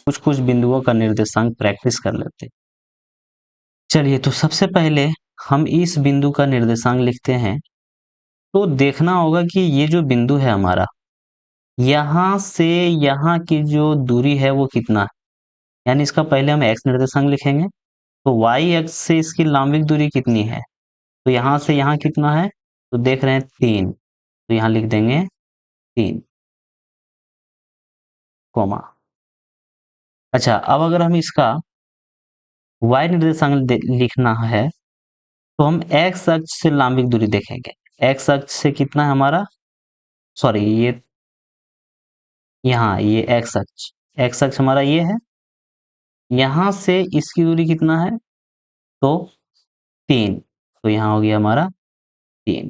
कुछ कुछ बिंदुओं का निर्देशांक प्रैक्टिस कर लेते हैं। चलिए, तो सबसे पहले हम इस बिंदु का निर्देशांक लिखते हैं। तो देखना होगा कि ये जो बिंदु है हमारा, यहाँ से यहाँ की जो दूरी है वो कितना है, यानी इसका पहले हम x निर्देशांक लिखेंगे। तो y अक्ष से इसकी लंबिक दूरी कितनी है, तो यहाँ से यहाँ कितना है, तो देख रहे हैं 3, तो यहाँ लिख देंगे 3, कोमा। अच्छा, अब अगर हम इसका y निर्देशांक लिखना है, तो हम x अक्ष से लंबिक दूरी देखेंगे। x अक्ष से कितना है हमारा, सॉरी, ये x अक्ष हमारा ये है, यहाँ से इसकी दूरी कितना है, तो 3, तो यहाँ हो गया हमारा 3।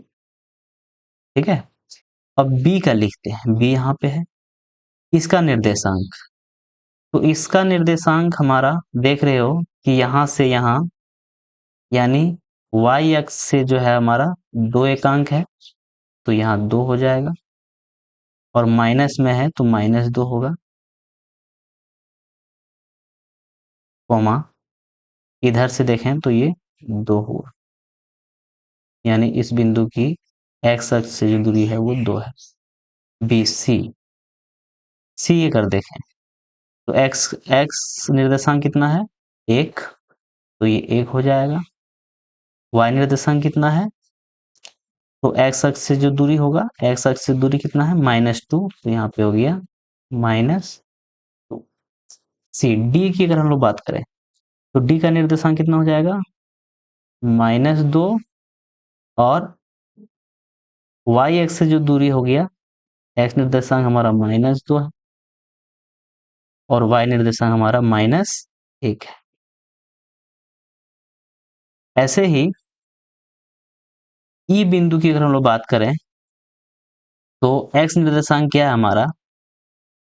ठीक है, अब b का लिखते हैं, b यहाँ पे है। इसका निर्देशांक, तो इसका निर्देशांक हमारा देख रहे हो कि यहाँ से यहाँ, यानी y अक्ष से जो है हमारा 2 एकांक है, तो यहाँ 2 हो जाएगा, और माइनस में है तो -2 होगा, कोमा, इधर से देखें तो ये 2 हुआ, यानी इस बिंदु की x अक्ष से जो दूरी है वो 2 है। BC, C अगर देखें तो x निर्देशांक कितना है, 1, तो ये 1 हो जाएगा। y निर्देशांक कितना है, तो x अक्ष से जो दूरी होगा, x अक्ष से दूरी कितना है, -2, तो यहाँ पे हो गया -2। सी, डी की अगर हम लोग बात करें, तो डी का निर्देशांक कितना हो जाएगा, -2, और y अक्ष से जो दूरी हो गया, x निर्देशांक हमारा -2 है, और y निर्देशांक हमारा -1 है। ऐसे ही ई बिंदु की अगर हम लोग बात करें, तो x निर्देशांक क्या है हमारा,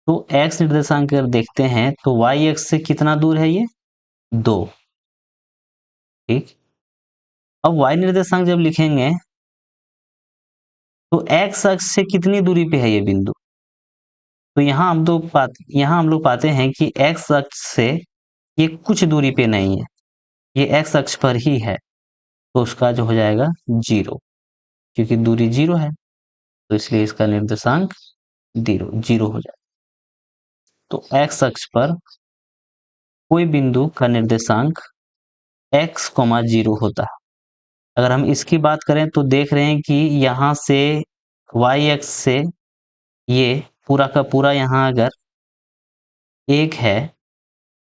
तो x निर्देशांक अगर देखते हैं तो y अक्ष से कितना दूर है, ये 2। ठीक, अब y निर्देशांक जब लिखेंगे तो x अक्ष से कितनी दूरी पे है ये बिंदु, तो यहाँ हम लोग पाते हैं कि x अक्ष से ये कुछ दूरी पे नहीं है, ये x अक्ष पर ही है, तो उसका जो हो जाएगा 0, क्योंकि दूरी 0 है, तो इसलिए इसका निर्देशांक 0 हो जाएगा। तो x अक्ष पर कोई बिंदु का निर्देशांक x, 0 होता है। अगर हम इसकी बात करें तो देख रहे हैं कि यहाँ से y अक्ष से ये पूरा का पूरा यहाँ अगर 1 है,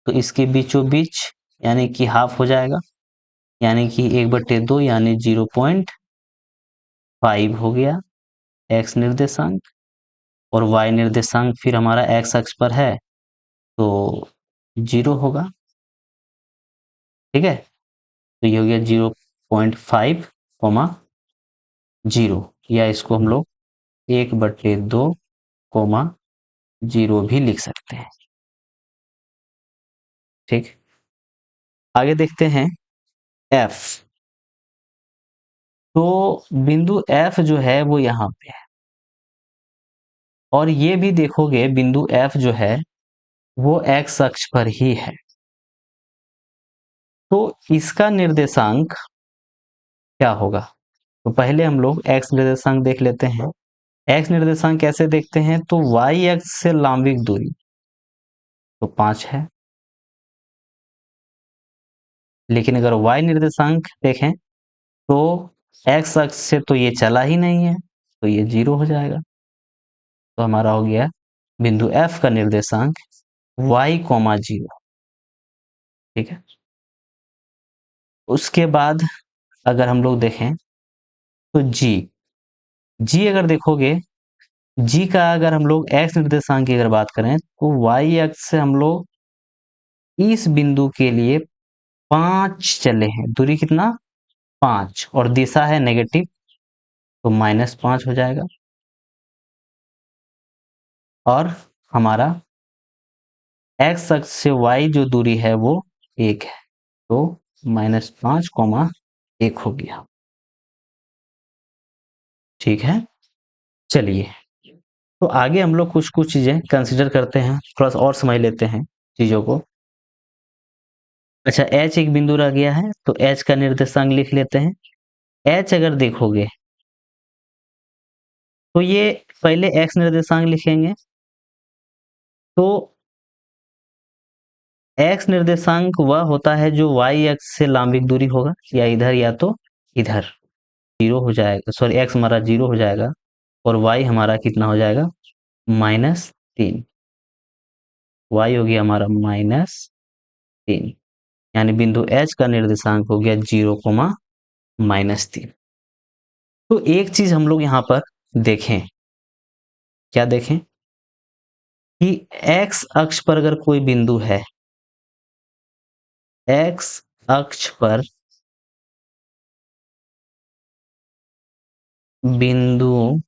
तो इसके बीचों बीच यानी कि हाफ हो जाएगा, यानी कि 1/2, यानी 0.5 हो गया x निर्देशांक, और y निर्देशांक फिर हमारा x अक्ष पर है तो 0 होगा। ठीक है, तो ये हो गया 0.5, 0, या इसको हम लोग 1/2, 0 भी लिख सकते हैं। ठीक, आगे देखते हैं F। तो बिंदु F जो है वो यहाँ पे है, और ये भी देखोगे बिंदु F जो है वो x अक्ष पर ही है, तो इसका निर्देशांक क्या होगा, तो पहले हम लोग x निर्देशांक देख लेते हैं। x निर्देशांक कैसे देखते हैं, तो y अक्ष से लंबिक दूरी तो 5 है, लेकिन अगर y निर्देशांक देखें तो x अक्ष से तो ये चला ही नहीं है, तो ये 0 हो जाएगा। तो हमारा हो गया बिंदु F का निर्देशांक y, 0। ठीक है, उसके बाद अगर हम लोग देखें तो g अगर देखोगे, g का अगर हम लोग x निर्देशांक की अगर बात करें तो y अक्ष से हम लोग इस बिंदु के लिए 5 चले हैं, दूरी कितना, 5, और दिशा है नेगेटिव, तो -5 हो जाएगा, और हमारा x अक्ष से y जो दूरी है वो 1 है, तो -5, 1 हो गया। ठीक है, चलिए, तो आगे हम लोग कुछ कुछ चीजें कंसिडर करते हैं, थोड़ा सा और समझ लेते हैं। चीजों को। अच्छा, एच एक बिंदु रह गया है, तो एच का निर्देशांक लिख लेते हैं। एच अगर देखोगे तो ये पहले एक्स निर्देशांक लिखेंगे, तो एक्स निर्देशांक वह होता है जो वाई अक्ष से लंबित दूरी होगा, या इधर या तो इधर। जीरो हो जाएगा, सॉरी एक्स हमारा जीरो हो जाएगा और वाई हमारा कितना हो जाएगा, -3। वाई हो गया हमारा -3, यानी बिंदु एच का निर्देशांक हो गया 0, -3। तो एक चीज हम लोग यहाँ पर देखें, क्या देखें कि एक्स अक्ष पर अगर कोई बिंदु है, एक्स अक्ष पर बिंदु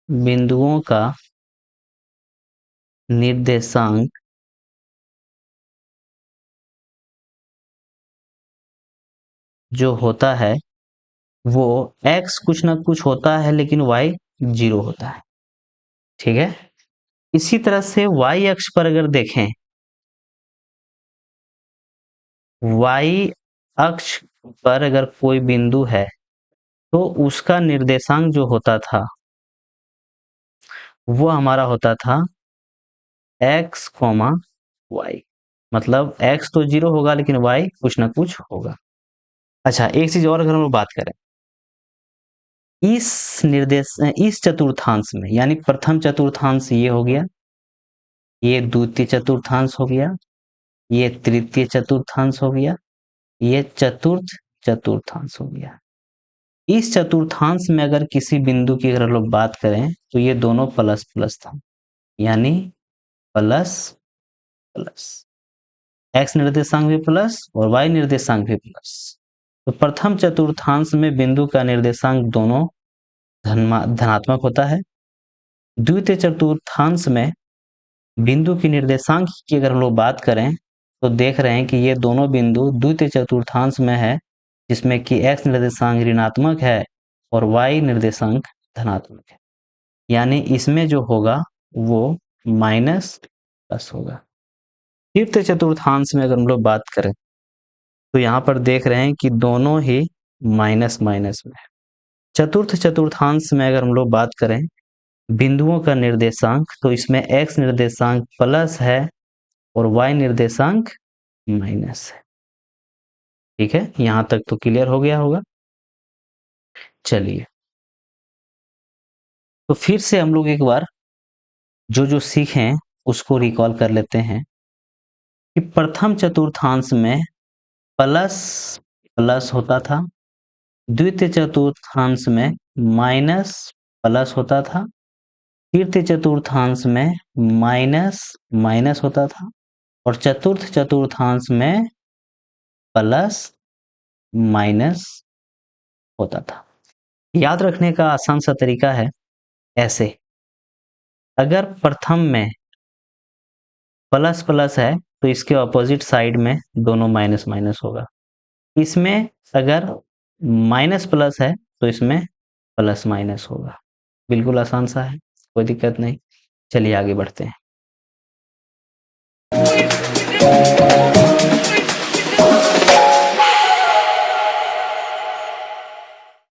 बिंदुओं का निर्देशांक जो होता है वो x कुछ ना कुछ होता है, लेकिन y 0 होता है। ठीक है, इसी तरह से y अक्ष पर अगर देखें, y अक्ष पर अगर कोई बिंदु है तो उसका निर्देशांक जो होता था वो हमारा होता था x, y। मतलब x तो 0 होगा लेकिन y कुछ ना कुछ होगा। अच्छा, एक चीज और अगर हम लोग बात करें, इस चतुर्थांश में, यानी प्रथम चतुर्थांश ये हो गया, ये द्वितीय चतुर्थांश हो गया, ये तृतीय चतुर्थांश हो गया, ये चतुर्थ चतुर्थांश हो गया। इस चतुर्थांश में अगर किसी बिंदु की अगर हम लोग बात करें तो ये दोनों प्लस प्लस था, यानी प्लस प्लस, एक्स निर्देशांक भी प्लस और वाई निर्देशांक भी प्लस। तो प्रथम चतुर्थांश में बिंदु का निर्देशांक दोनों धनात्मक होता है। द्वितीय चतुर्थांश में बिंदु की निर्देशांक की अगर हम लोग बात करें तो देख रहे हैं कि ये दोनों बिंदु द्वितीय चतुर्थांश में है, जिसमें कि x निर्देशांक ऋणात्मक है और y निर्देशांक धनात्मक है, यानी इसमें जो होगा वो माइनस प्लस होगा। तृतीय चतुर्थांश में अगर हम लोग बात करें तो यहाँ पर देख रहे हैं कि दोनों ही माइनस माइनस में है। चतुर्थ चतुर्थांश में अगर हम लोग बात करें बिंदुओं का निर्देशांक, तो इसमें x निर्देशांक प्लस है और y निर्देशांक माइनस है। ठीक है, यहां तक तो क्लियर हो गया होगा। चलिए, तो फिर से हम लोग एक बार जो जो सीखे उसको रिकॉल कर लेते हैं कि प्रथम चतुर्थांश में प्लस प्लस होता था, द्वितीय चतुर्थांश में माइनस प्लस होता था, तृतीय चतुर्थांश में माइनस माइनस होता था और चतुर्थ चतुर्थांश में प्लस माइनस होता था। याद रखने का आसान सा तरीका है ऐसे, अगर प्रथम में प्लस प्लस है तो इसके ऑपोजिट साइड में दोनों माइनस माइनस होगा। इसमें अगर माइनस प्लस है तो इसमें प्लस माइनस होगा। बिल्कुल आसान सा है, कोई दिक्कत नहीं। चलिए आगे बढ़ते हैं।